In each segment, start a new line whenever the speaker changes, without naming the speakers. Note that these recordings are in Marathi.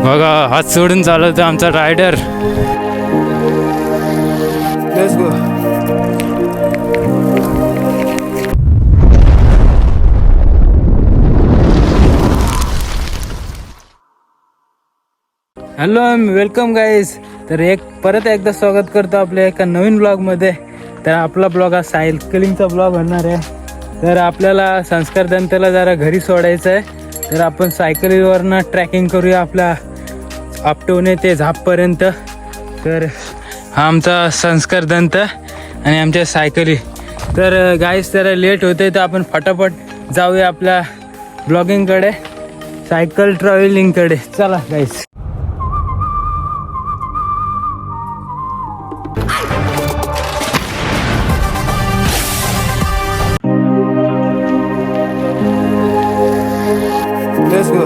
बघा हात सोडून चालवतो आमचा rider. Let's go. Hello welcome guys. तर परत एकदा स्वागत करतो आपल्या एका नवीन ब्लॉगमध्ये. तर आपला ब्लॉग हा सायकलिंगचा ब्लॉग होणार आहे. तर आपल्याला संस्कार दंतला जरा घरी सोडायचं आहे. तर आपण सायकलीवरनं ट्रॅकिंग करूया आपल्या आपटवणे ते झापपर्यंत. तर हा आमचा संस्कार दंत आणि आमच्या सायकली. तर गाईज जरा लेट होते तर आपण फटाफट जाऊया आपल्या ब्लॉगिंगकडे, सायकल ट्रॅव्हलिंगकडे. चला गाईज. Let's go.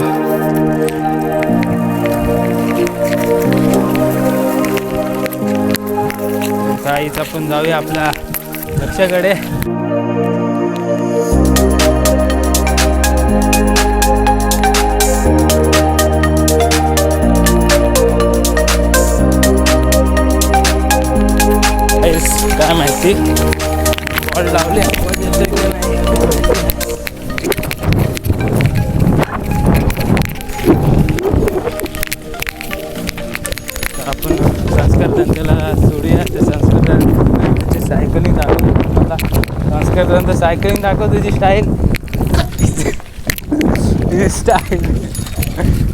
काहीच आपण जाऊया आपल्या लक्षाकडे. काय माहिती बॉल लावले आपण संस्कार दंतला सोडूया. ते संस्कार दंत सायकलिंग दाखवतो मला. संस्कार दंत सायकलिंग दाखव तुझी स्टाईल. ही स्टाईल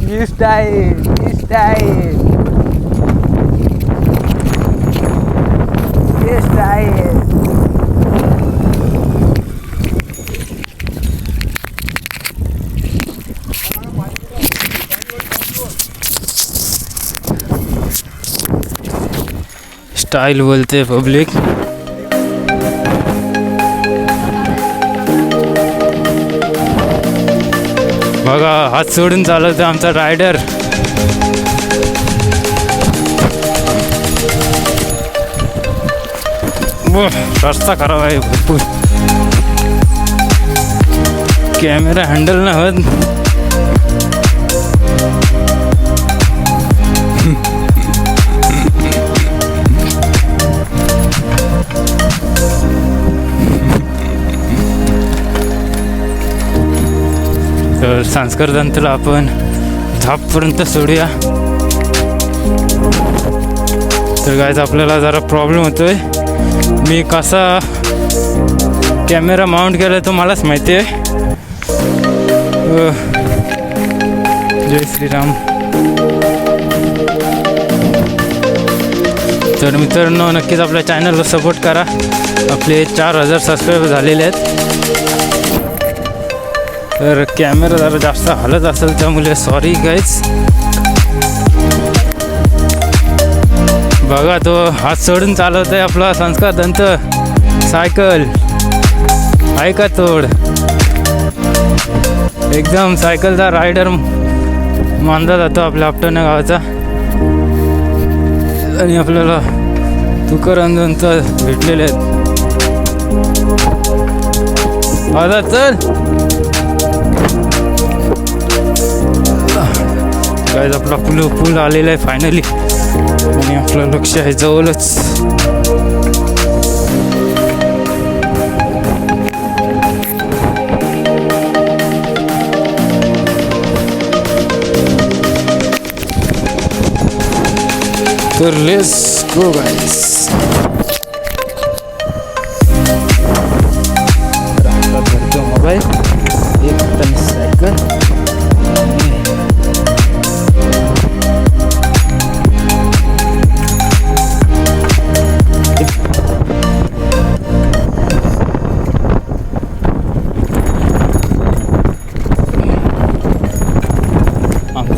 ही स्टाईल ही स्टाईल ही स्टाईल. स्टाइल बोलते पब्लिक. बघा हात सोडून चालवतो आमचा रायडर. रस्ता खराब आहे भरपूर. कॅमेरा हँडल नाही होत. तर संस्कार दंतला आपण झापपर्यंत सोडूया. तर गायज आपल्याला जरा प्रॉब्लेम होतोय. मी कसा कॅमेरा माउंट केला तो मलाच माहिती आहे. जय श्रीराम. तर मित्रांनो नक्कीच आपल्या चॅनलला सपोर्ट करा. आपले 4000 सबस्क्राईबर झालेले आहेत. तर कॅमेरा जरा जास्त हलत असेल त्यामुळे सॉरी गाईज. बघा तो हात सोडून चालवत आहे आपला संस्कार दंत सायकल. ऐका तोड एकदम सायकलचा रायडर मानला जातो आपल्या आपटवणे गावाचा. आणि आपल्याला तुकाराम दंत भेटलेले आहेत. आता चल गाईज. आपला पूल आलेला आहे फायनली. आणि आपलं लक्ष आहे जवळच. तर लेट्स गो गाईज. मोबाईल एक हाताने सायकल.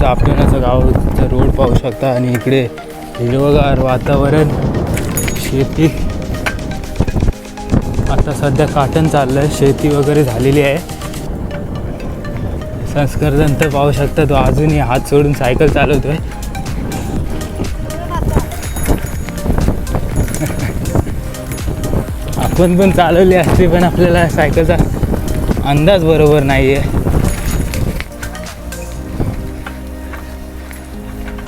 आपल्याला गावचं रोड पाहू शकता. आणि इकडे हिरवगार वातावरण, शेती. आता सध्या काटण चाललं आहे, शेती वगैरे झालेली आहे. संस्कार दंत पाहू शकता तो अजूनही हात सोडून सायकल चालवतोय. आपण पण चालवली असते पण आपल्याला सायकलचा अंदाज बरोबर नाही आहे.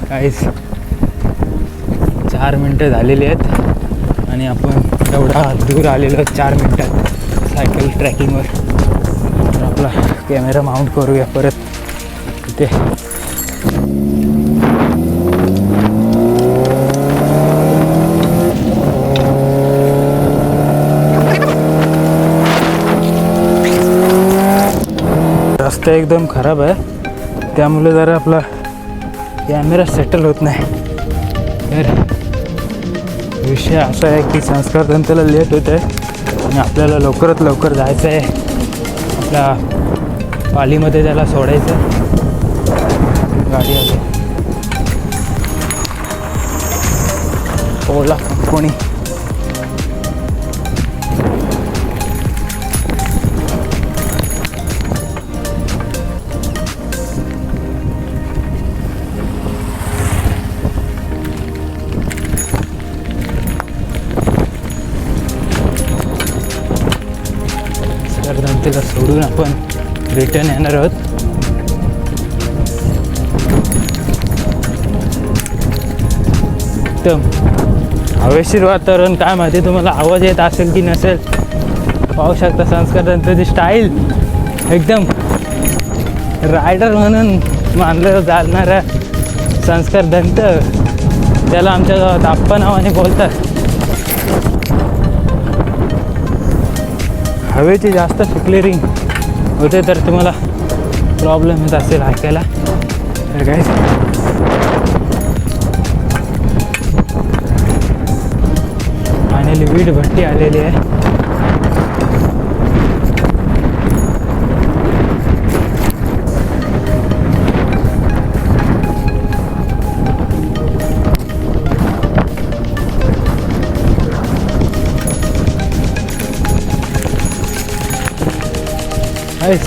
काहीच 4 मिनटं झालेली आहेत आणि आपण एवढा दूर आलेलो 4 मिनटात सायकल ट्रॅकिंगवर. तर आपला कॅमेरा माउंट करूया परत तिथे. रस्ता एकदम खराब आहे त्यामुळे जरा आपला कॅमेरा सेटल होत नाही. तर विषय असा आहे की संस्कार तंत्राला लेट होत आहे आणि आपल्याला लवकरात लवकर जायचं आहे. आपल्या पालीमध्ये त्याला सोडायचं आहे. गाडी आली ओला कोणी. त्याला सोडून आपण रिटर्न येणार आहोत. एकदम हवेशीर वातावरण. काय माहिती तुम्हाला आवाज येत असेल की नसेल. पाहू शकता संस्कार तंत्राची स्टाईल. एकदम रायडर म्हणून मानलं जाणारा संस्कार दंत, त्याला आमच्या गावात आप्पा नावाने बोलतात. हवेची जास्त क्लिअरिंग होते तर तुम्हाला प्रॉब्लेम येत असेल ऐकायला. तर काय फायनली वीट भट्टी आलेली आहे.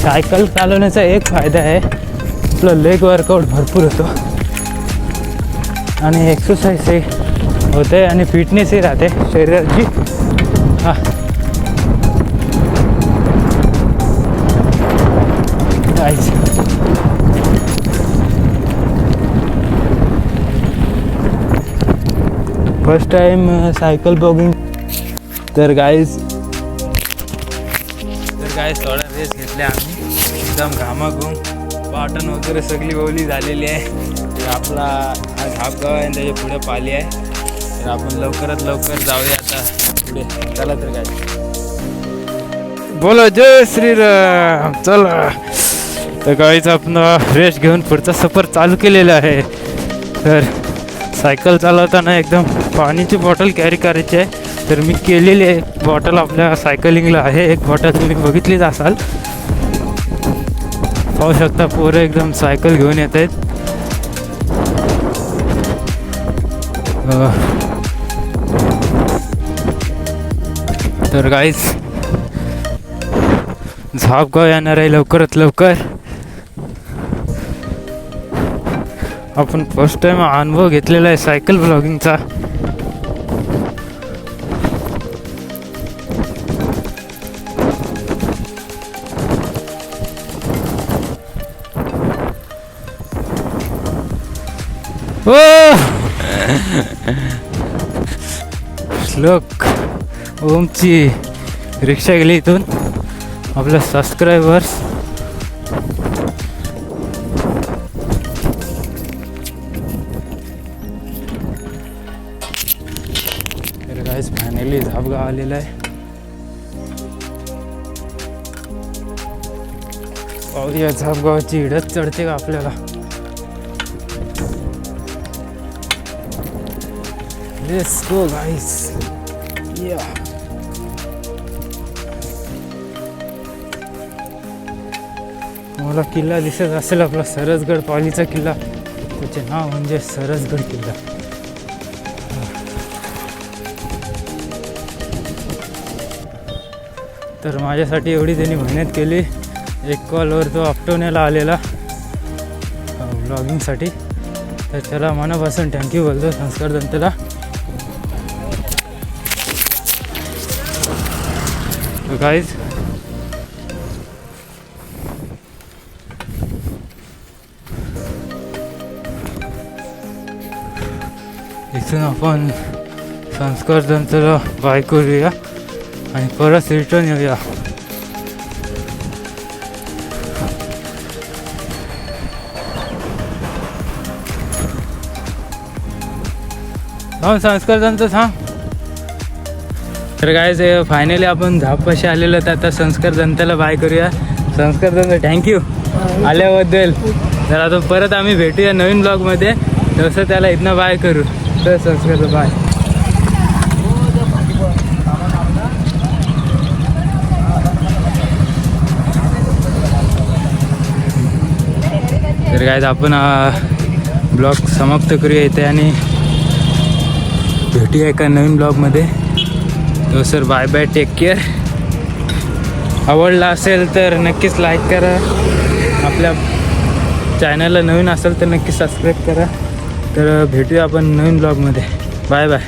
सायकल चालवण्याचा एक फायदा आहे, आपलं लेग वर्कआउट भरपूर होतो आणि एक्सरसाइजही होते आणि फिटनेसही राहते शरीराची. हां guys first time cycle blogging. तर गाईज थोडा रेस घेतले आम्ही. एकदम घामाघूम वाटण वगैरे सगळी ओली झालेली आहे. तर आपला हा झापगाव आहे आणि त्याच्या पुढे पाली आहे. तर आपण लवकरात लवकर जाऊया आता पुढे. चला तर काय बोलो जय श्रीराम. चला तर गाईच आपण रेस्ट घेऊन पुढचा सफर चालू केलेला आहे. तर सायकल चालवताना एकदम पाण्याची बॉटल कॅरी करायची आहे. तर मी केलेली आहे बॉटल आपल्या सायकलिंगला आहे. एक बॉटल तुम्ही बघितलीच असाल. पाहू शकता पोरं एकदम सायकल घेऊन येत आहेत. तर गाईज झापगाव येणार आहे लवकरात लवकर. आपण फर्स्ट टाइम अनुभव घेतलेला आहे सायकल ब्लॉगिंगचा. श्लोक ओमची रिक्षा गेली इथून. आपल्या सबस्क्रायबर्स गाईस फायनली झापगाव आलेला आहे. पाहूया झापगावाची हिडत चढते का आपल्याला. लेट्स गो गाईस. या मला किल्ला दिसत असेल आपला सरसगड पालीचा किल्ला. त्याचे नाव म्हणजे सरसगड किल्ला. तर माझ्यासाठी एवढी त्यांनी मेहनत केली. एक कॉलवर तो आपटवण्याला आलेला ब्लॉगिंगसाठी. तर त्याला मनापासून थँक्यू बोलतो संस्कार दंतला. गाईज इथून आपण संस्कारतंत्राला बाय करूया आणि परत रिटर्न येऊया. संस्कारतंत्र सांग. तर काय फायनली आपण झापाशी आलेलो तर आता संस्कारतंत्राला बाय करूया. संस्कारतंत्र थँक्यू आल्याबद्दल. तर आता परत आम्ही भेटूया नवीन ब्लॉगमध्ये. तसं त्याला इथनं बाय करू. तर संस्कार बाय. तर काय आपण ब्लॉग समाप्त करूया इथे आणि भेटूया एका नवीन ब्लॉगमध्ये. तो sir bye bye, take care. आवडला असेल तर नक्कीच लाईक करा. आपल्या चॅनलला नवीन असेल तर नक्की सबस्क्राईब करा. तर भेटूया आपण नवीन ब्लॉगमध्ये. Bye bye.